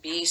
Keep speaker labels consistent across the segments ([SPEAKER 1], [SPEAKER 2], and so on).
[SPEAKER 1] 20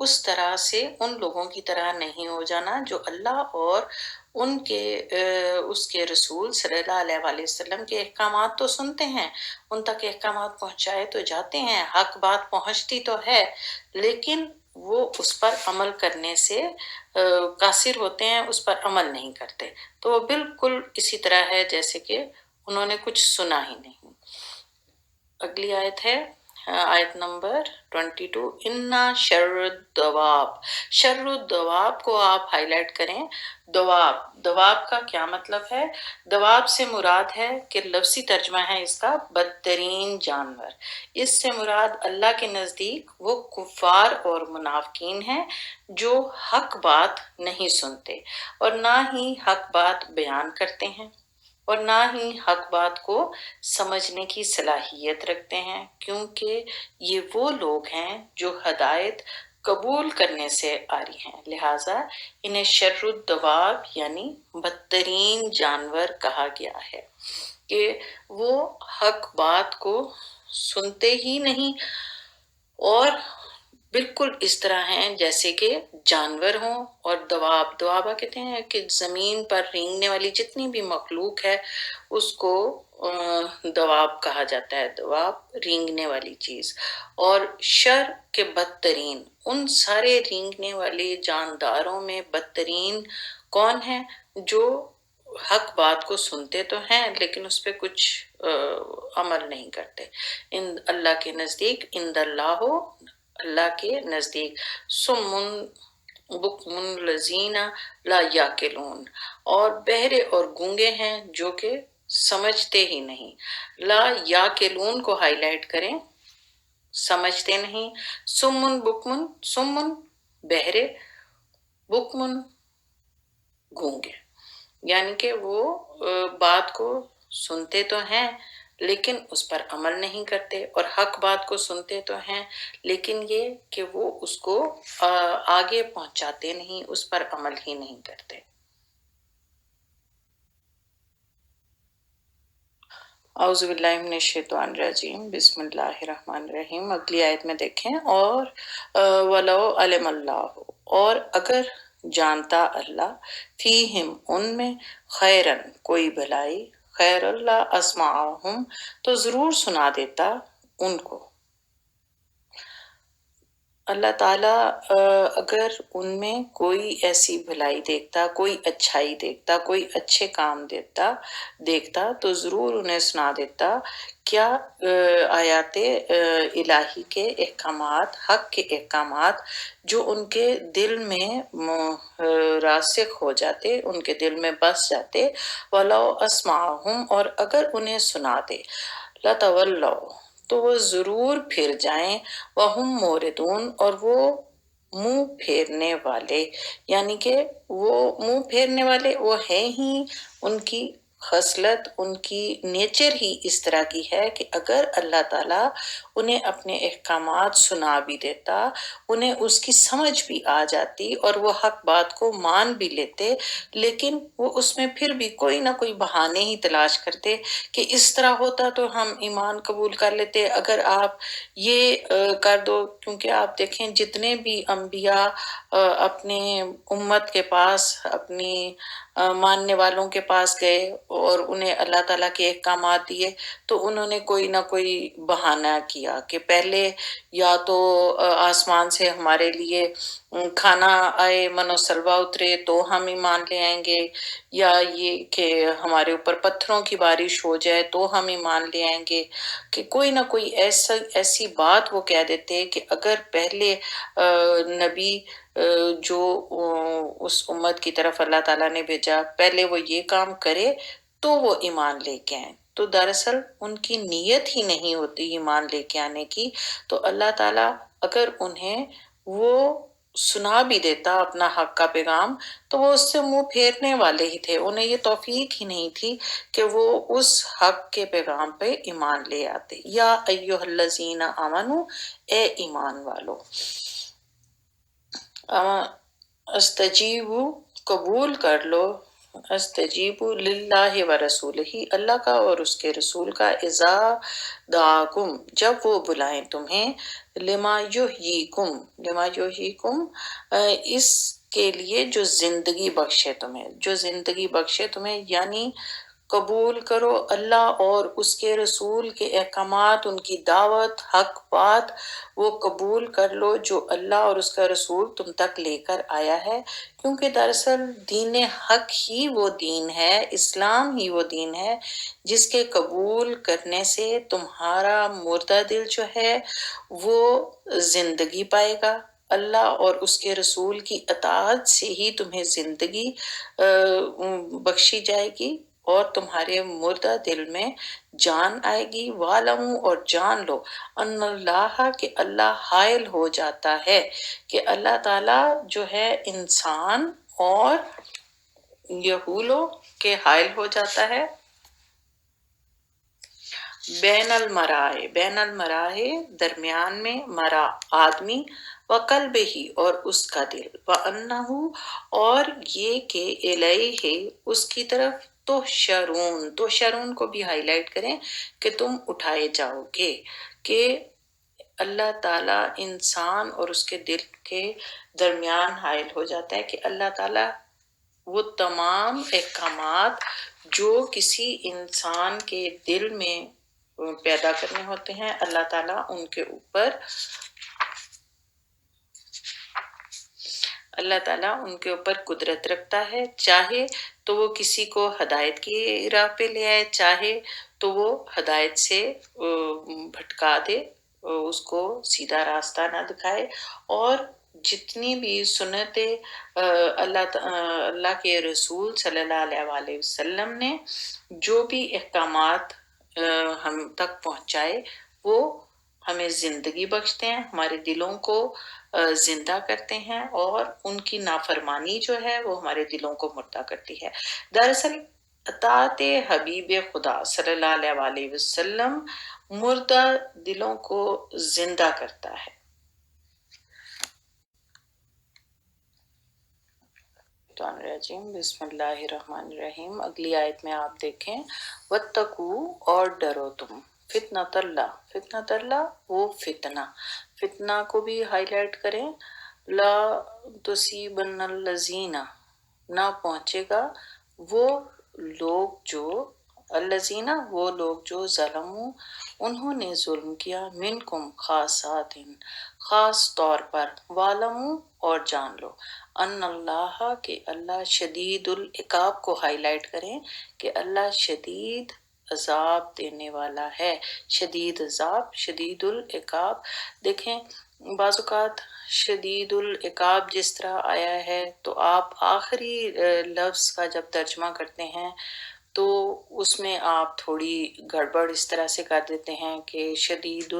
[SPEAKER 1] اس طرح سے ان لوگوں کی طرح نہیں ہو جانا جو اللہ اور ان کے اس کے رسول صلی اللہ علیہ وآلہ وسلم کے احکامات تو سنتے ہیں، ان تک احکامات پہنچائے تو جاتے ہیں، حق بات پہنچتی تو ہے، لیکن وہ اس پر عمل کرنے سے قاصر ہوتے ہیں، اس پر عمل نہیں کرتے، تو وہ بالکل اسی طرح ہے جیسے کہ انہوں نے کچھ سنا ہی نہیں۔ اگلی آیت ہے آیت نمبر 22، اِنَّا شَرُّ الدَّوَابِ، شَرُّ الدَّوَابِ کو آپ ہائی لائٹ کریں۔ دواب، دواب کا کیا مطلب ہے؟ دواب سے مراد ہے کہ لفظی ترجمہ ہے اس کا بدترین جانور۔ اس سے مراد اللہ کے نزدیک وہ کفار اور منافقین ہیں جو حق بات نہیں سنتے اور نہ ہی حق بات بیان کرتے ہیں اور نہ ہی حق بات کو سمجھنے کی صلاحیت رکھتے ہیں، کیونکہ یہ وہ لوگ ہیں جو ہدایت قبول کرنے سے آری ہیں، لہٰذا انہیں شر الدواب یعنی بدترین جانور کہا گیا ہے کہ وہ حق بات کو سنتے ہی نہیں اور بالکل اس طرح ہیں جیسے کہ جانور ہوں۔ اور دواب، دوابہ کہتے ہیں کہ زمین پر رینگنے والی جتنی بھی مخلوق ہے اس کو دواب کہا جاتا ہے، دواب رینگنے والی چیز۔ اور شر کے بدترین، ان سارے رینگنے والے جانداروں میں بدترین کون ہے؟ جو حق بات کو سنتے تو ہیں لیکن اس پہ کچھ عمل نہیں کرتے۔ ان اللہ کے نزدیک، اند اللہ ہو، اللہ کے نزدیک، سمن بکمن الذین لا یاقلون، اور بہرے اور گونگے ہیں جو کہ سمجھتے ہی نہیں۔ لا یاقلون کو ہائی لائٹ کریں، سمجھتے نہیں۔ سمن بکمن، سمن بہرے، بکمن گونگے، یعنی کہ وہ بات کو سنتے تو ہیں لیکن اس پر عمل نہیں کرتے، اور حق بات کو سنتے تو ہیں لیکن یہ کہ وہ اس کو آگے پہنچاتے نہیں، اس پر عمل ہی نہیں کرتے۔ اعوذ باللہ من الشیطان الرجیم، بسم اللہ الرحمن الرحیم۔ اگلی آیت میں دیکھیں، اور وَلَوْ عَلِمَ اللَّهُ، اور اگر جانتا اللہ، فیہم ان میں، خیرن کوئی بھلائی، خیر اللہ اسمعہم تو ضرور سنا دیتا ان کو۔ اللہ تعالیٰ اگر ان میں کوئی ایسی بھلائی دیکھتا، کوئی اچھائی دیکھتا، کوئی اچھے کام دیکھتا تو ضرور انہیں سنا دیتا۔ کیا آیات الہی کے احکامات، حق کے احکامات جو ان کے دل میں راسخ ہو جاتے، ان کے دل میں بس جاتے۔ وَلَوْ أَسْمَعَهُمْ، اور اگر انہیں سنا دے، لَتَوَلَّوْا تو وہ ضرور پھر جائیں، وَهُمْ مُعْرِضُونَ اور وہ منہ پھیرنے والے، یعنی کہ وہ منہ پھیرنے والے وہ ہیں ہی، ان کی خصلت، ان کی نیچر ہی اس طرح کی ہے کہ اگر اللہ تعالیٰ انہیں اپنے احکامات سنا بھی دیتا، انہیں اس کی سمجھ بھی آ جاتی اور وہ حق بات کو مان بھی لیتے، لیکن وہ اس میں پھر بھی کوئی نہ کوئی بہانے ہی تلاش کرتے کہ اس طرح ہوتا تو ہم ایمان قبول کر لیتے، اگر آپ یہ کر دو۔ کیونکہ آپ دیکھیں جتنے بھی انبیاء اپنے امت کے پاس، اپنی ماننے والوں کے پاس گئے اور انہیں اللہ تعالیٰ کے احکامات دیے تو انہوں نے کوئی نہ کوئی بہانہ کیا کہ پہلے یا تو آسمان سے ہمارے لیے کھانا آئے، من و سلوہ اترے تو ہم ایمان لے آئیں گے، یا یہ کہ ہمارے اوپر پتھروں کی بارش ہو جائے تو ہم ایمان لے آئیں گے، کہ کوئی نہ کوئی ایسی بات وہ کہہ دیتے کہ اگر پہلے نبی جو اس امت کی طرف اللہ تعالیٰ نے بھیجا پہلے وہ یہ کام کرے تو وہ ایمان لے کے آئیں، تو دراصل ان کی نیت ہی نہیں ہوتی ایمان لے کے آنے کی۔ تو اللہ تعالیٰ اگر انہیں وہ سنا بھی دیتا اپنا حق کا پیغام تو وہ اس سے منہ پھیرنے والے ہی تھے، انہیں یہ توفیق ہی نہیں تھی کہ وہ اس حق کے پیغام پہ ایمان لے آتے۔ یا ایہا الذین آمنو، اے ایمان والو، استجیبو قبول کر لو، استجیبو للہ و رسولہ، اللہ کا اور اس کے رسول کا، اذا دعاکم جب وہ بلائیں تمہیں، لما یحییکم، لما یحییکم اس کے لیے جو زندگی بخشے تمہیں، جو زندگی بخشے تمہیں، یعنی قبول کرو اللہ اور اس کے رسول کے احکامات، ان کی دعوت، حق بات، وہ قبول کر لو جو اللہ اور اس کا رسول تم تک لے کر آیا ہے، کیونکہ دراصل دین حق ہی وہ دین ہے، اسلام ہی وہ دین ہے جس کے قبول کرنے سے تمہارا مردہ دل جو ہے وہ زندگی پائے گا، اللہ اور اس کے رسول کی اطاعت سے ہی تمہیں زندگی بخشی جائے گی اور تمہارے مردہ دل میں جان آئے گی، وَاعْلَمُوا اور جان لو، ان اللہ کہ اللہ حائل ہو جاتا ہے، کہ اللہ تعالیٰ جو ہے انسان اور یہولو کے حائل ہو جاتا ہے، بین المرائے، بین المرائے درمیان میں، مرا آدمی، وقلب ہی اور اس کا دل، وَأَنَّهُ اور یہ کہ الیہ اس کی طرف، تحشرون، تحشرون کو بھی ہائی لائٹ کریں کہ تم اٹھائے جاؤ گے، کہ اللہ تعالیٰ انسان اور اس کے دل کے درمیان حائل ہو جاتا ہے، کہ اللہ تعالیٰ وہ تمام احکامات جو کسی انسان کے دل میں پیدا کرنے ہوتے ہیں، اللہ تعالیٰ ان کے اوپر، اللہ تعالیٰ ان کے اوپر قدرت رکھتا ہے، چاہے تو وہ کسی کو ہدایت کی راہ پہ لے آئے، چاہے تو وہ ہدایت سے بھٹکا دے، اس کو سیدھا راستہ نہ دکھائے، اور جتنی بھی سنتیں اللہ کے رسول صلی اللہ علیہ وآلہ وسلم نے جو بھی احکامات ہم تک پہنچائے، وہ ہمیں زندگی بخشتے ہیں، ہمارے دلوں کو زندہ کرتے ہیں، اور ان کی نافرمانی جو ہے وہ ہمارے دلوں کو مردہ کرتی ہے۔ دراصل اطاعت حبیب خدا صلی اللہ علیہ وآلہ وسلم مردہ دلوں کو زندہ کرتا ہے۔ بسم اللہ الرحمن الرحیم، اگلی آیت میں آپ دیکھیں، وَاتَّقُوا اور ڈرو تم، فتنۃ اللہ، فتنۃ اللہ وہ فتنہ، فتنہ کو بھی ہائی لائٹ کریں، لا تصیبن الذین نہ پہنچے گا وہ لوگ جو، الذین وہ لوگ جو ظلموا انہوں نے ظلم کیا، منکم خاصات خاص طور پر، وَاعْلَمُوا اور جان لو، ان اللہ کہ اللہ شدید العقاب کو ہائی لائٹ کریں کہ اللہ شدید عذاب دینے والا ہے، شدید عذاب، شدید العقاب۔ دیکھیں بعض اوقات شدید العقاب جس طرح آیا ہے تو آپ آخری لفظ کا جب ترجمہ کرتے ہیں تو اس میں آپ تھوڑی گڑبڑ اس طرح سے کر دیتے ہیں کہ شدید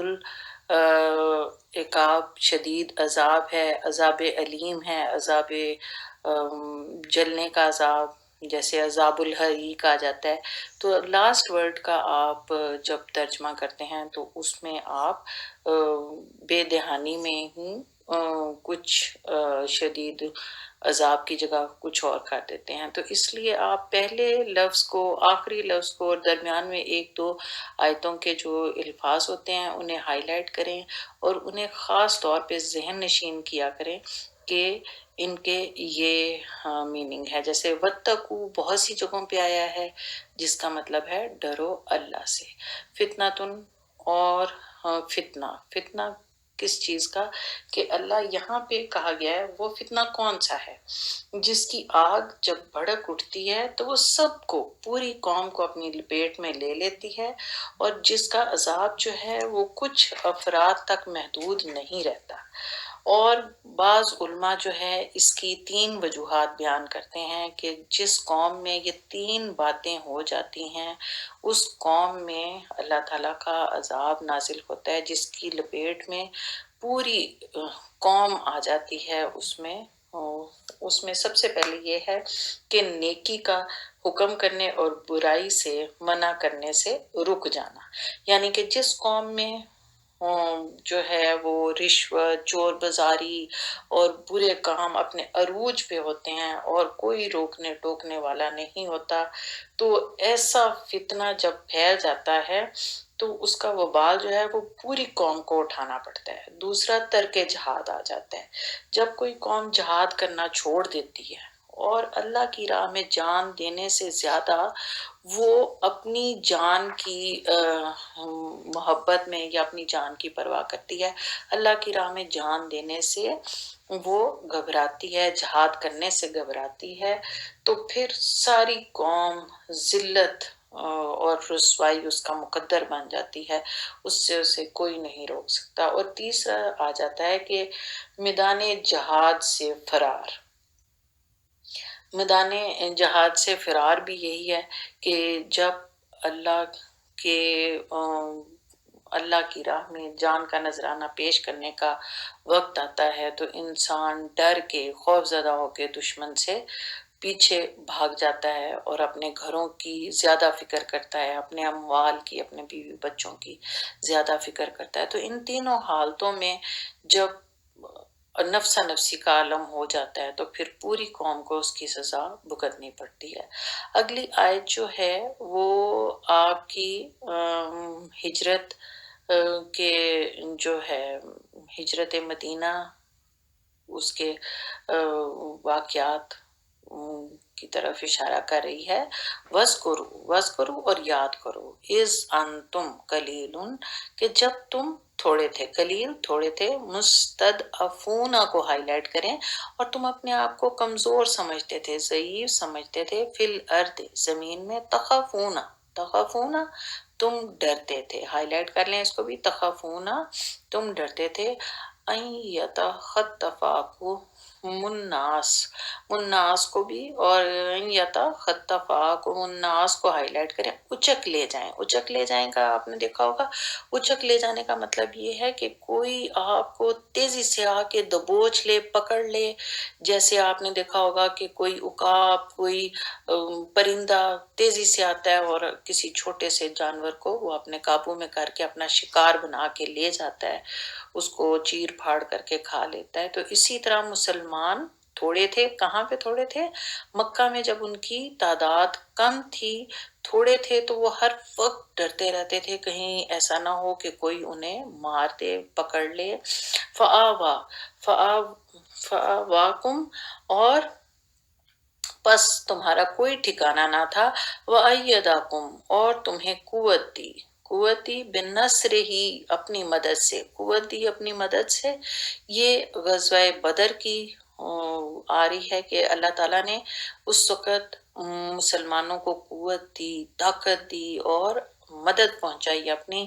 [SPEAKER 1] عقاب شدید عذاب ہے، عذاب علیم ہے، عذاب جلنے کا عذاب، جیسے عذاب الحریق آ جاتا ہے، تو لاسٹ ورڈ کا آپ جب ترجمہ کرتے ہیں تو اس میں آپ بے دہانی میں ہی کچھ شدید عذاب کی جگہ کچھ اور کر دیتے ہیں، تو اس لیے آپ پہلے لفظ کو، آخری لفظ کو، اور درمیان میں ایک دو آیتوں کے جو الفاظ ہوتے ہیں انہیں ہائی لائٹ کریں اور انہیں خاص طور پہ ذہن نشین کیا کریں کہ ان کے یہ میننگ ہے، جیسے وَاتَّقُوا بہت سی جگہوں پہ آیا ہے جس کا مطلب ہے ڈرو اللہ سے، فتنتن اور فتنہ، فتنہ کس چیز کا، کہ اللہ یہاں پہ کہا گیا ہے وہ فتنہ کون سا ہے، جس کی آگ جب بھڑک اٹھتی ہے تو وہ سب کو، پوری قوم کو اپنی لپیٹ میں لے لیتی ہے، اور جس کا عذاب جو ہے وہ کچھ افراد تک محدود نہیں رہتا۔ اور بعض علماء جو ہے اس کی تین وجوہات بیان کرتے ہیں کہ جس قوم میں یہ تین باتیں ہو جاتی ہیں اس قوم میں اللہ تعالیٰ کا عذاب نازل ہوتا ہے، جس کی لپیٹ میں پوری قوم آ جاتی ہے، اس میں سب سے پہلے یہ ہے کہ نیکی کا حکم کرنے اور برائی سے منع کرنے سے رک جانا، یعنی کہ جس قوم میں جو ہے وہ رشوت، چور بازاری اور برے کام اپنے عروج پہ ہوتے ہیں اور کوئی روکنے ٹوکنے والا نہیں ہوتا، تو ایسا فتنہ جب پھیل جاتا ہے تو اس کا وبال جو ہے وہ پوری قوم کو اٹھانا پڑتا ہے۔ دوسرا، ترک جہاد آ جاتا ہے۔ جب کوئی قوم جہاد کرنا چھوڑ دیتی ہے اور اللہ کی راہ میں جان دینے سے زیادہ وہ اپنی جان کی محبت میں یا اپنی جان کی پرواہ کرتی ہے، اللہ کی راہ میں جان دینے سے وہ گھبراتی ہے، جہاد کرنے سے گھبراتی ہے، تو پھر ساری قوم ذلت اور رسوائی اس کا مقدر بن جاتی ہے، اس سے اسے کوئی نہیں روک سکتا۔ اور تیسرا آ جاتا ہے کہ میدان جہاد سے فرار۔ میدان جہاد سے فرار بھی یہی ہے کہ جب اللہ کے اللہ کی راہ میں جان کا نذرانہ پیش کرنے کا وقت آتا ہے تو انسان ڈر کے، خوف زدہ ہو کے دشمن سے پیچھے بھاگ جاتا ہے اور اپنے گھروں کی زیادہ فکر کرتا ہے، اپنے اموال کی، اپنے بیوی بچوں کی زیادہ فکر کرتا ہے۔ تو ان تینوں حالتوں میں جب نفسا نفسی کا عالم ہو جاتا ہے تو پھر پوری قوم کو اس کی سزا بھگتنی پڑتی ہے۔ اگلی آیت جو ہے وہ آپ کی ہجرت کے جو ہے ہجرت مدینہ اس کے واقعات کی طرف اشارہ کر رہی ہے۔ وَاذْكُرُوا اور یاد کرو، اِذْ أَنْتُمْ قَلِيلٌ کہ جب تم تھوڑے تھے، قلیل تھوڑے تھے، مستضعفون کو ہائی لائٹ کریں، اور تم اپنے آپ کو کمزور سمجھتے تھے، ضعیف سمجھتے تھے، فی الارض زمین میں، تخافون تم ڈرتے تھے، ہائی لائٹ کر لیں اس کو بھی، تخافون تم ڈرتے تھے، ان یتخطفاکم الناس، الناس کو بھی، اور ان یتخطفاکم الناس کو ہائی لائٹ کریں، اچک لے جائیں۔ اچک لے جائیں کا آپ نے دیکھا ہوگا، اچک لے جانے کا مطلب یہ ہے کہ کوئی آپ کو تیزی سے آ کے دبوچ لے، پکڑ لے، جیسے آپ نے دیکھا ہوگا کہ کوئی عقاب، کوئی پرندہ تیزی سے آتا ہے اور کسی چھوٹے سے جانور کو وہ اپنے قابو میں کر کے اپنا شکار بنا کے لے جاتا ہے، اس کو چیر پھاڑ کر کے کھا لیتا ہے۔ تو اسی طرح مسلمان تھوڑے تھے، کہاں پہ تھوڑے تھے؟ مکہ میں جب ان کی تعداد کم تھی، تھوڑے تھے، تو وہ ہر وقت ڈرتے رہتے تھے کہیں ایسا نہ ہو کہ کوئی انہیں مار دے، پکڑ لے۔ فآواکم اور پس تمہارا کوئی ٹھکانہ نہ تھا، وَأَيَّدَكُمْ اور تمہیں قوت دی بِالنَّصْرِ ہی اپنی مدد سے، قوت دی اپنی مدد سے۔ یہ غزوہ بدر کی آ رہی ہے کہ اللہ تعالیٰ نے اس وقت مسلمانوں کو قوت دی، طاقت دی اور مدد پہنچائی اپنی،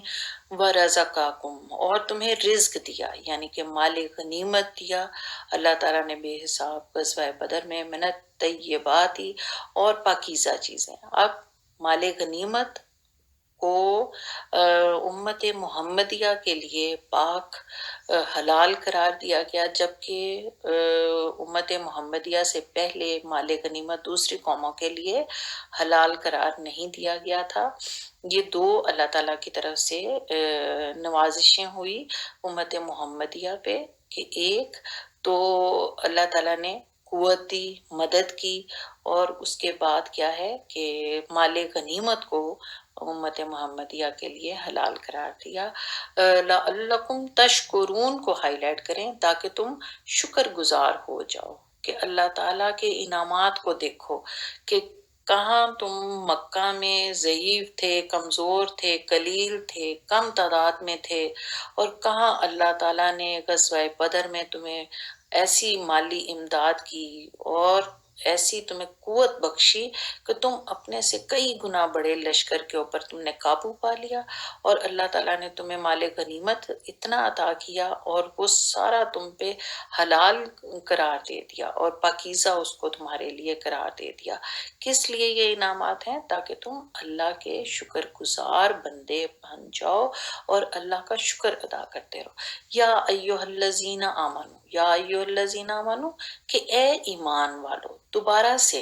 [SPEAKER 1] وَرَزَقَكُمْ اور تمہیں رزق دیا، یعنی کہ مال غنیمت دیا اللہ تعالیٰ نے بے حساب غزوہ بدر میں، منت طیبات اور پاکیزہ چیزیں۔ اب مال غنیمت کو امت محمدیہ کے لیے پاک حلال قرار دیا گیا، جبکہ امت محمدیہ سے پہلے مال غنیمت دوسری قوموں کے لیے حلال قرار نہیں دیا گیا تھا۔ یہ دو اللہ تعالیٰ کی طرف سے نوازشیں ہوئی امت محمدیہ پہ کہ ایک تو اللہ تعالیٰ نے قوت دی، مدد کی، اور اس کے بعد کیا ہے کہ مال غنیمت کو امت محمدیہ کے لیے حلال قرار دیا۔ لَعَلَّكُمْ تَشْكُرُونَ کو ہائی لائٹ کریں تاکہ تم شکر گزار ہو جاؤ، کہ اللہ تعالیٰ کے انعامات کو دیکھو کہ کہاں تم مکہ میں ضعیف تھے، کمزور تھے، قلیل تھے، کم تعداد میں تھے، اور کہاں اللہ تعالیٰ نے غزوہ بدر میں تمہیں ایسی مالی امداد کی اور ایسی تمہیں قوت بخشی کہ تم اپنے سے کئی گنا بڑے لشکر کے اوپر تم نے قابو پا لیا، اور اللہ تعالیٰ نے تمہیں مال غنیمت اتنا عطا کیا اور وہ سارا تم پہ حلال قرار دے دیا اور پاکیزہ اس کو تمہارے لیے قرار دے دیا۔ کس لیے یہ انعامات ہیں؟ تاکہ تم اللہ کے شکر گزار بندے بن جاؤ اور اللہ کا شکر ادا کرتے رہو۔ یا ایھا الذین آمنو، یا ایھا الذین آمنو کہ اے ایمان والو، دوبارہ سے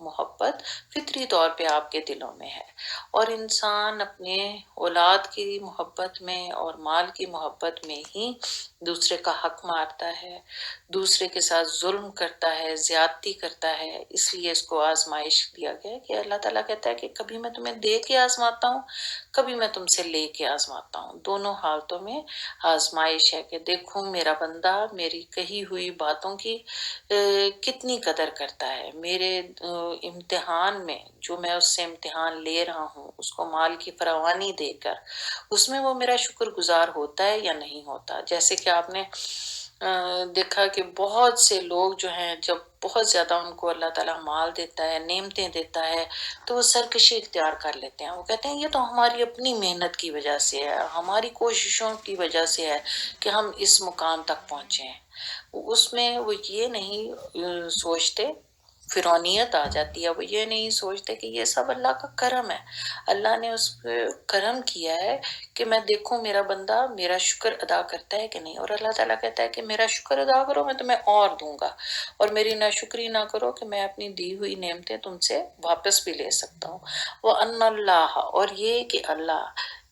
[SPEAKER 1] محبت فطری طور پہ آپ کے دلوں میں ہے، اور انسان اپنے اولاد کی محبت میں اور مال کی محبت میں ہی دوسرے کا حق مارتا ہے، دوسرے کے ساتھ ظلم کرتا ہے، زیادتی کرتا ہے۔ اس لیے اس کو آزمائش دیا گیا ہے کہ اللہ تعالیٰ کہتا ہے کہ کبھی میں تمہیں دے کے آزماتا ہوں، کبھی میں تم سے لے کے آزماتا ہوں، دونوں حالتوں میں آزمائش ہے کہ دیکھوں میرا بندہ میری کہی ہوئی باتوں کی کتنی قدر کرتا ہے، میرے امتحان میں جو میں اس سے امتحان لے رہا ہوں، اس کو مال کی فراوانی دے کر، اس میں وہ میرا شکر گزار ہوتا ہے یا نہیں ہوتا۔ جیسے کہ آپ نے دیکھا کہ بہت سے لوگ جو ہیں، جب بہت زیادہ ان کو اللہ تعالیٰ مال دیتا ہے، نعمتیں دیتا ہے، تو وہ سرکشی اختیار کر لیتے ہیں۔ وہ کہتے ہیں یہ تو ہماری اپنی محنت کی وجہ سے ہے، ہماری کوششوں کی وجہ سے ہے کہ ہم اس مقام تک پہنچے ہیں۔ اس میں وہ یہ نہیں سوچتے، فرعونیت آ جاتی ہے، وہ یہ نہیں سوچتے کہ یہ سب اللہ کا کرم ہے، اللہ نے اس پہ کرم کیا ہے کہ میں دیکھوں میرا بندہ میرا شکر ادا کرتا ہے کہ نہیں۔ اور اللہ تعالیٰ کہتا ہے کہ میرا شکر ادا کرو میں تمہیں اور دوں گا، اور میری ناشکری نہ کرو کہ میں اپنی دی ہوئی نعمتیں تم سے واپس بھی لے سکتا ہوں۔ وَأَنَّ اللَّهَ، اور یہ کہ اللہ،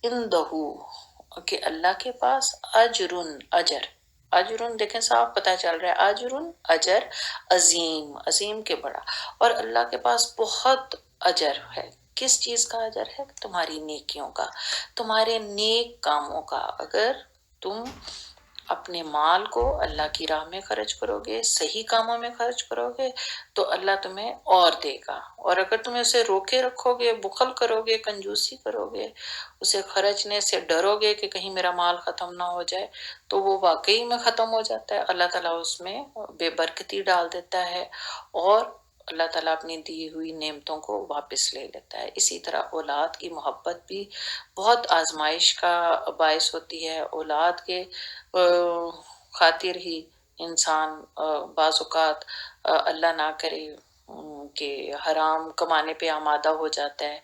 [SPEAKER 1] اندہو، کہ اللہ کے پاس، اجرن، اجر، اجرن دیکھیں صاف پتہ چل رہا ہے، اجرن، اجر، عظیم، عظیم کے بڑا، اور اللہ کے پاس بہت اجر ہے۔ کس چیز کا اجر ہے؟ تمہاری نیکیوں کا، تمہارے نیک کاموں کا۔ اگر تم اپنے مال کو اللہ کی راہ میں خرچ کرو گے، صحیح کاموں میں خرچ کرو گے، تو اللہ تمہیں اور دے گا، اور اگر تم اسے روکے رکھو گے، بخل کرو گے، کنجوسی کرو گے، اسے خرچنے سے ڈرو گے کہ کہیں میرا مال ختم نہ ہو جائے، تو وہ واقعی میں ختم ہو جاتا ہے، اللہ تعالیٰ اس میں بے برکتی ڈال دیتا ہے، اور اللہ تعالیٰ اپنی دی ہوئی نعمتوں کو واپس لے لیتا ہے۔ اسی طرح اولاد کی محبت بھی بہت آزمائش کا باعث ہوتی ہے۔ اولاد کے خاطر ہی انسان بعض اوقات اللہ نہ کرے کہ حرام کمانے پہ آمادہ ہو جاتا ہے،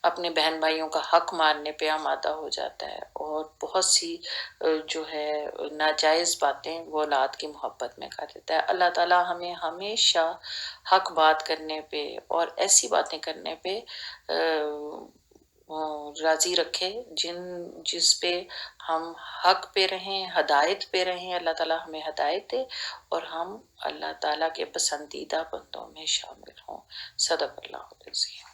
[SPEAKER 1] اپنے بہن بھائیوں کا حق مارنے پہ آمادہ ہو جاتا ہے، اور بہت سی جو ہے ناجائز باتیں وہ اولاد کی محبت میں کر دیتا ہے۔ اللہ تعالیٰ ہمیں ہمیشہ حق بات کرنے پہ اور ایسی باتیں کرنے پہ راضی رکھے جس پہ ہم حق پہ رہیں، ہدایت پہ رہیں، اللہ تعالیٰ ہمیں ہدایت دے، اور ہم اللہ تعالیٰ کے پسندیدہ بندوں میں شامل ہوں۔ صدق اللہ العظیم۔